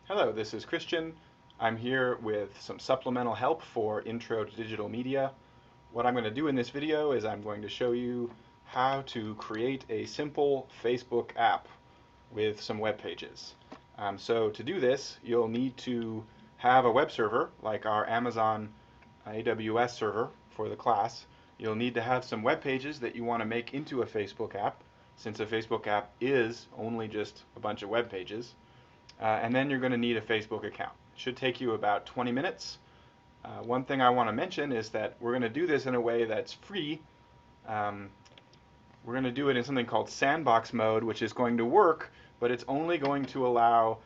Hello, this is Christian. I'm here with some supplemental help for Intro to Digital Media. What I'm going to do in this video is I'm going to show you how to create a simple Facebook app with some web pages. So to do this, you'll need to have a web server like our Amazon AWS server for the class. You'll need to have some web pages that you want to make into a Facebook app, since a Facebook app is only just a bunch of web pages. And then you're going to need a Facebook account. It should take you about 20 minutes. One thing I want to mention is that we're going to do this in a way that's free. Um, we're going to do it in something called sandbox mode, which is going to work, but it's only going to allow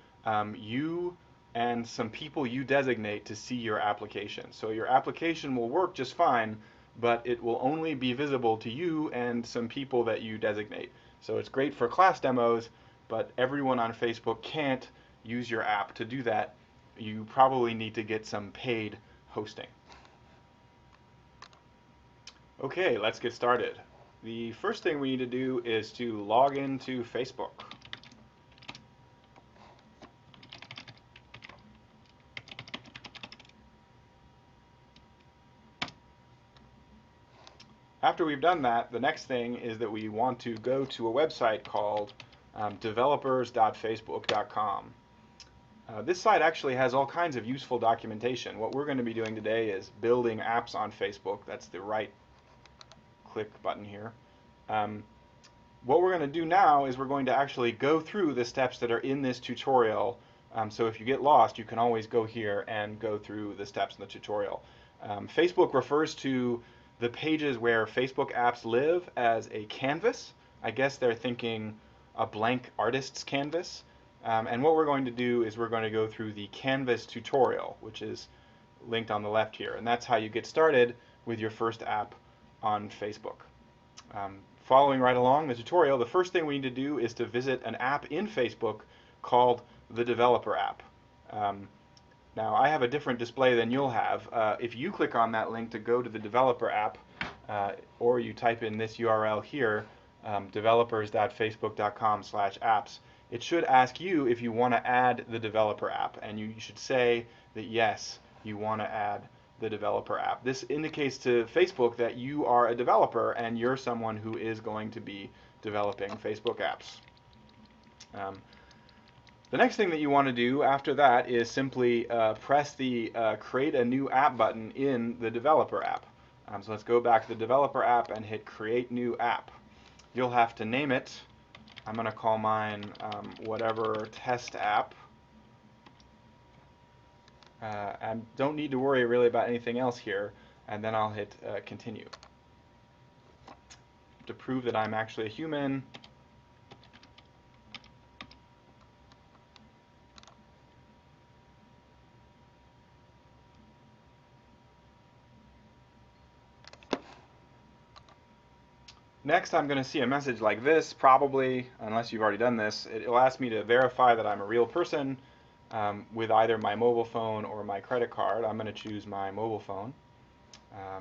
you and some people you designate to see your application. So your application will work just fine, but it will only be visible to you and some people that you designate. So it's great for class demos, but everyone on Facebook can't use your app. To do that, you probably need to get some paid hosting. Okay, let's get started. The first thing we need to do is to log into Facebook. After we've done that, the next thing is that we want to go to a website called developers.facebook.com. This site actually has all kinds of useful documentation. What we're going to be doing today is building apps on Facebook. That's the right click button here. What we're going to do now is we're going to actually go through the steps that are in this tutorial. So if you get lost, you can always go here and go through the steps in the tutorial. Facebook refers to the pages where Facebook apps live as a canvas. I guess they're thinking a blank artist's canvas. And what we're going to do is we're going to go through the Canvas tutorial, which is linked on the left here. And that's how you get started with your first app on Facebook. Following right along the tutorial, the first thing we need to do is to visit an app in Facebook called the Developer app. Now, I have a different display than you'll have. If you click on that link to go to the Developer app, or you type in this URL here, developers.facebook.com/apps, it should ask you if you want to add the Developer app, and you should say that yes, you want to add the Developer app. This indicates to Facebook that you are a developer and you're someone who is going to be developing Facebook apps. The next thing that you want to do after that is simply press the Create a New App button in the Developer app. So let's go back to the Developer app and hit Create New App. You'll have to name it. I'm going to call mine whatever test app. I don't need to worry really about anything else here, and then I'll hit Continue. To prove that I'm actually a human, next, I'm going to see a message like this, probably, unless you've already done this. It'll ask me to verify that I'm a real person with either my mobile phone or my credit card. I'm going to choose my mobile phone.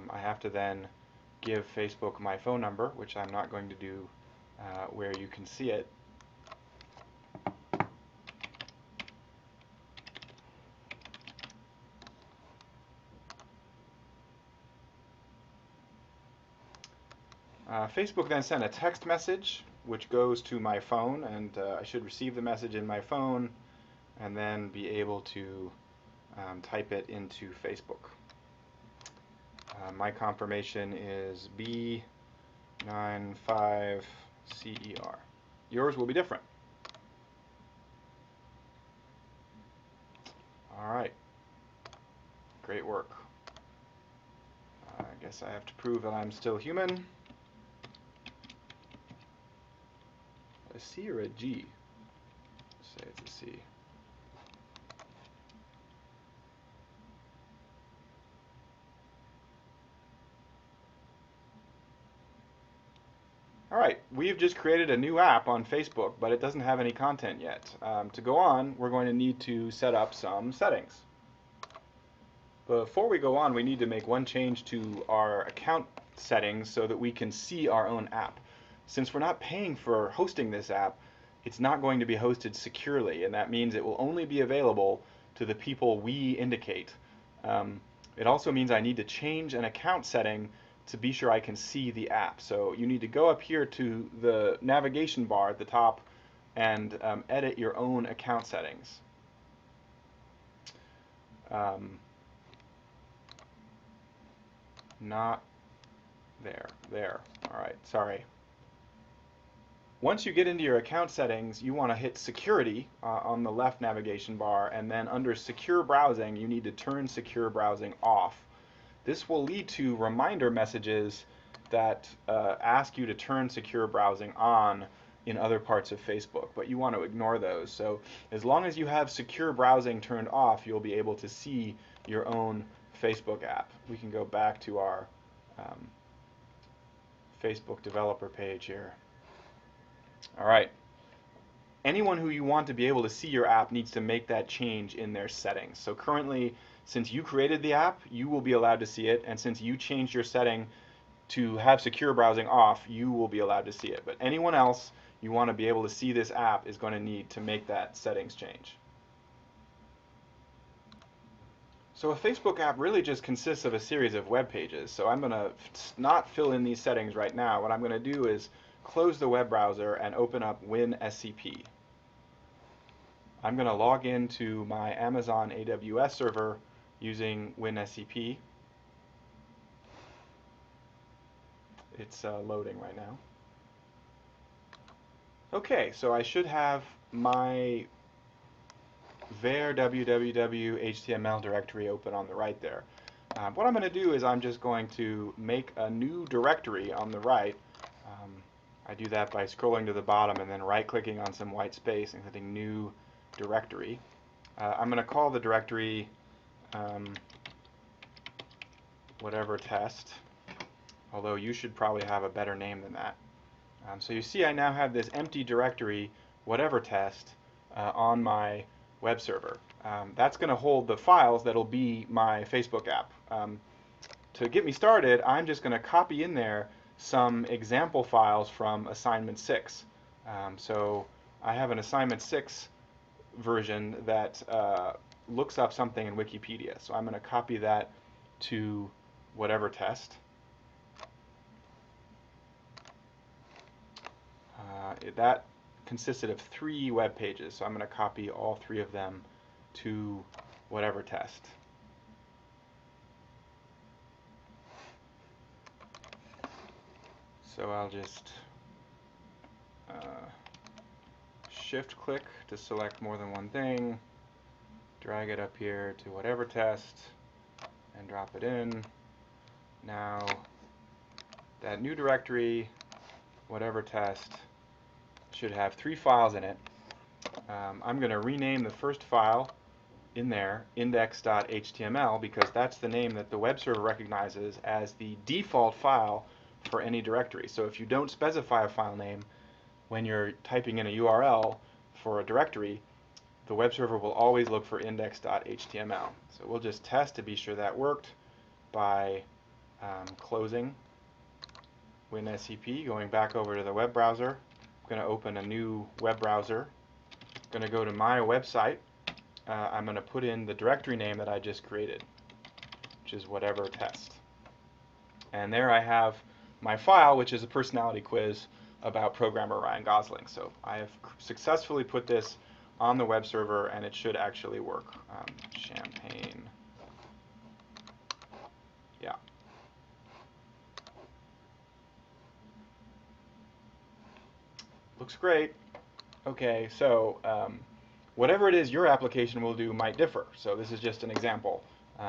I have to then give Facebook my phone number, which I'm not going to do where you can see it. Facebook then sent a text message which goes to my phone, and I should receive the message in my phone and then be able to type it into Facebook. My confirmation is B95CER. Yours will be different. All right. Great work. I guess I have to prove that I'm still human. A C or a G? Let's say it's a C. All right, we've just created a new app on Facebook, but it doesn't have any content yet. To go on, we're going to need to set up some settings. Before we go on, we need to make one change to our account settings so that we can see our own app. Since we're not paying for hosting this app, it's not going to be hosted securely, and that means it will only be available to the people we indicate. It also means I need to change an account setting to be sure I can see the app. So you need to go up here to the navigation bar at the top and edit your own account settings. Not there. All right, sorry. Once you get into your account settings, you want to hit security on the left navigation bar, and then under secure browsing, you need to turn secure browsing off. This will lead to reminder messages that ask you to turn secure browsing on in other parts of Facebook, but you want to ignore those. So as long as you have secure browsing turned off, you'll be able to see your own Facebook app. We can go back to our Facebook developer page here. All right. Anyone who you want to be able to see your app needs to make that change in their settings. So currently, since you created the app, you will be allowed to see it, and since you changed your setting to have secure browsing off, you will be allowed to see it. But anyone else you want to be able to see this app is going to need to make that settings change. So a Facebook app really just consists of a series of web pages. So I'm going to not fill in these settings right now. What I'm going to do is close the web browser and open up WinSCP. I'm going to log into my Amazon AWS server using WinSCP. It's loading right now. Okay, so I should have my var www HTML directory open on the right there. What I'm going to do is I'm just going to make a new directory on the right. I do that by scrolling to the bottom and then right-clicking on some white space and clicking New Directory. I'm going to call the directory whatever test, although you should probably have a better name than that. So you see I now have this empty directory, whatever test, on my web server. That's going to hold the files that'll be my Facebook app. To get me started, I'm just going to copy in there some example files from assignment 6. So I have an assignment 6 version that looks up something in Wikipedia. So I'm going to copy that to whatever test. That consisted of 3 web pages, so I'm going to copy all 3 of them to whatever test. So I'll just shift click to select more than one thing, drag it up here to whatever test, and drop it in. Now that new directory, whatever test, should have 3 files in it. I'm going to rename the first file in there index.html because that's the name that the web server recognizes as the default file for any directory. So if you don't specify a file name when you're typing in a URL for a directory, the web server will always look for index.html. So we'll just test to be sure that worked by closing WinSCP, going back over to the web browser. I'm going to open a new web browser. I'm going to go to my website. I'm going to put in the directory name that I just created, which is whatever test. And there I have my file, which is a personality quiz about programmer Ryan Gosling. So I have successfully put this on the web server, and it should actually work. Champagne. Yeah. Looks great. Okay, so whatever it is your application will do might differ. So this is just an example.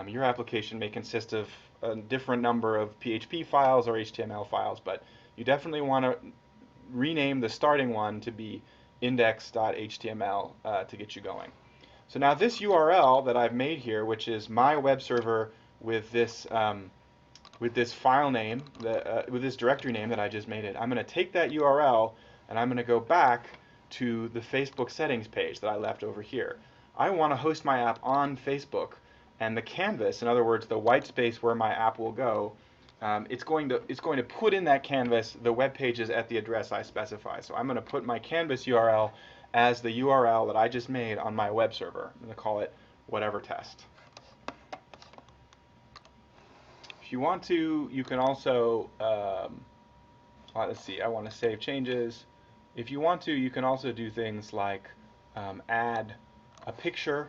Your application may consist of a different number of PHP files or HTML files, but you definitely want to rename the starting one to be index.html to get you going. So now this URL that I've made here, which is my web server with this file name, with this directory name that I just made it, I'm going to take that URL and I'm going to go back to the Facebook settings page that I left over here. I want to host my app on Facebook, and the canvas, in other words, the white space where my app will go, it's going to put in that canvas the web pages at the address I specify. So I'm going to put my canvas URL as the URL that I just made on my web server. I'm going to call it whatever test. If you want to, you can also let's see, I want to save changes. If you want to, you can also do things like add a picture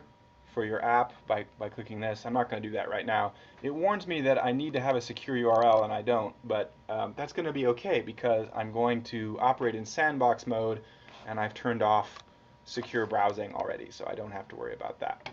for your app by clicking this. I'm not going to do that right now. It warns me that I need to have a secure URL, and I don't, but that's going to be okay because I'm going to operate in sandbox mode, and I've turned off secure browsing already, so I don't have to worry about that.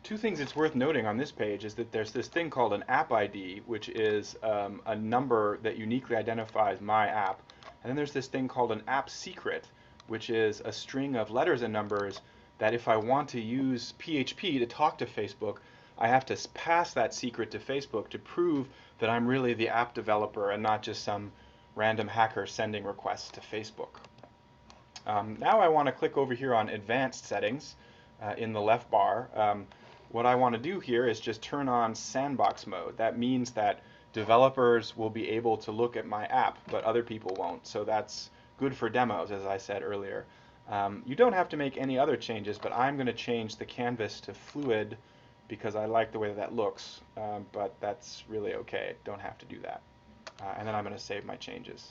Two things it's worth noting on this page is that there's this thing called an app ID, which is a number that uniquely identifies my app. And then there's this thing called an app secret, which is a string of letters and numbers that if I want to use PHP to talk to Facebook, I have to pass that secret to Facebook to prove that I'm really the app developer and not just some random hacker sending requests to Facebook. Now I want to click over here on Advanced Settings in the left bar. What I want to do here is just turn on sandbox mode. That means that developers will be able to look at my app, but other people won't. So that's good for demos, as I said earlier. You don't have to make any other changes, but I'm going to change the canvas to fluid because I like the way that looks, but that's really okay. Don't have to do that. And then I'm going to save my changes.